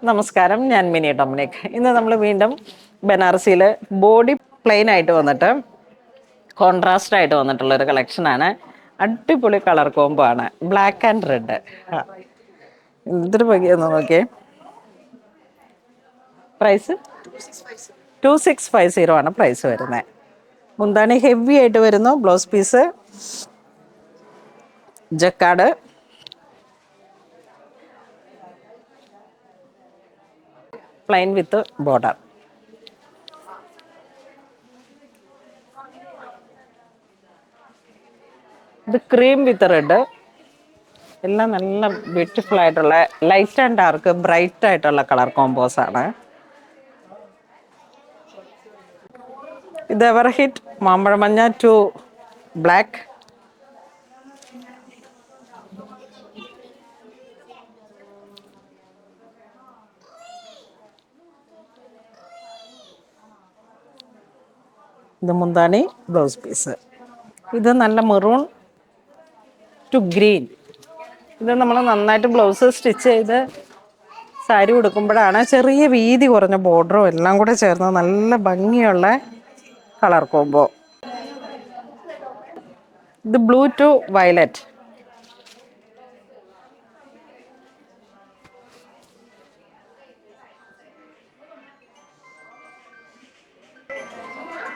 നമസ്കാരം, ഞാൻ mini Dominic. ഇന്ന് നമ്മൾ വീണ്ടും ബനാറസിയിൽ ബോഡി പ്ലെയിൻ ആയിട്ട് വന്നിട്ട് കോൺട്രാസ്റ്റ് ആയിട്ട് വന്നിട്ടുള്ള ഒരു കളക്ഷനാണ്. അടിപൊളി കളർ കോംബോ ആണ്. Black and red. എന്തൊരു ഭംഗിയാന്ന് നോക്കിയേ. പ്രൈസ് 2650 ആണ് പ്രൈസ് വരുന്നത്. മുന്താണി ഹെവി ആയിട്ട് വരുന്നു. Blouse piece jacquard, plain with border. ഇത് ക്രീം വിത്ത് റെഡ്. എല്ലാം നല്ല ബ്യൂട്ടിഫുൾ ആയിട്ടുള്ള ലൈറ്റ് ആൻഡ് ഡാർക്ക് ബ്രൈറ്റ് ആയിട്ടുള്ള കളർ കോമ്പോസ് ആണ്. ഇത് എവർ ഹിറ്റ് മാമ്പഴമഞ്ഞ ടു ബ്ലാക്ക്. ഇത് മുന്താണി ബ്ലൗസ് പീസ്. ഇത് നല്ല മെറൂൺ ടു ഗ്രീൻ. ഇത് നമ്മൾ നന്നായിട്ട് ബ്ലൗസ് സ്റ്റിച്ച് ചെയ്ത് സാരി ഉടുക്കുമ്പോഴാണ് ചെറിയ വീതി കുറഞ്ഞ ബോർഡറും എല്ലാം കൂടെ ചേർന്ന് നല്ല ഭംഗിയുള്ള കളർ കോംബോ. ഇത് ബ്ലൂ ടു വയലറ്റ്.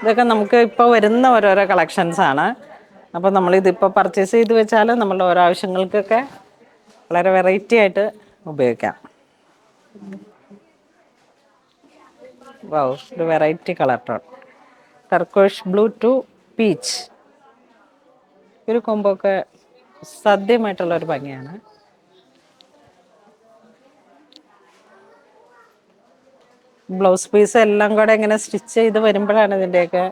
ഇതൊക്കെ നമുക്ക് ഇപ്പോൾ വരുന്ന ഓരോരോ കളക്ഷൻസ് ആണ്. അപ്പോൾ നമ്മളിതിപ്പോൾ പർച്ചേസ് ചെയ്ത് വെച്ചാൽ നമ്മളുടെ ഓരോ ആവശ്യങ്ങൾക്കൊക്കെ വളരെ വെറൈറ്റി ആയിട്ട് ഉപയോഗിക്കാം. വൗ, ഒരു variety colour tone. Turquoise blue to peach. ഒരു കോംബോ ഒക്കെ സാധ്യമായിട്ടുള്ളൊരു ഭംഗിയാണ്. ബ്ലൗസ് പീസ് എല്ലാം കൂടെ ഇങ്ങനെ സ്റ്റിച്ച് ചെയ്ത് വരുമ്പോഴാണ് ഇതിൻ്റെയൊക്കെ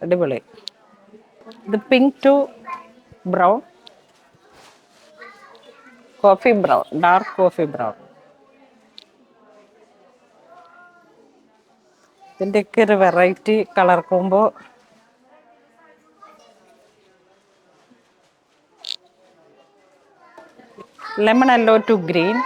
അടിപൊളി. ഇത് pink to brown, coffee brown, dark coffee brown. ഇതിൻ്റെയൊക്കെ ഒരു variety colour combo. Lemon yellow to green.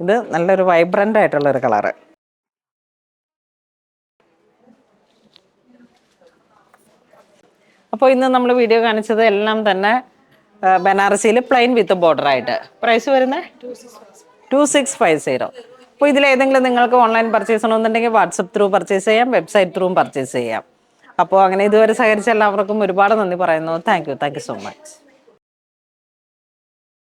ഇത് നല്ലൊരു വൈബ്രൻ്റ് ആയിട്ടുള്ളൊരു കളറ്. അപ്പോൾ ഇന്ന് നമ്മൾ വീഡിയോ കാണിച്ചത് എല്ലാം തന്നെ ബനാറസിയിൽ പ്ലെയിൻ വിത്ത് ബോർഡർ ആയിട്ട്. പ്രൈസ് വരുന്നത് 2650. അപ്പോൾ ഇതിലേതെങ്കിലും നിങ്ങൾക്ക് ഓൺലൈൻ പർച്ചേസ് ചെയ്യണമെന്നുണ്ടെങ്കിൽ വാട്സപ്പ് ത്രൂ പർച്ചേസ് ചെയ്യാം, വെബ്സൈറ്റ് ത്രൂവും പർച്ചേസ് ചെയ്യാം. അപ്പോൾ അങ്ങനെ ഇതുവരെ സഹകരിച്ച എല്ലാവർക്കും ഒരുപാട് നന്ദി പറയുന്നു. Thank you so much.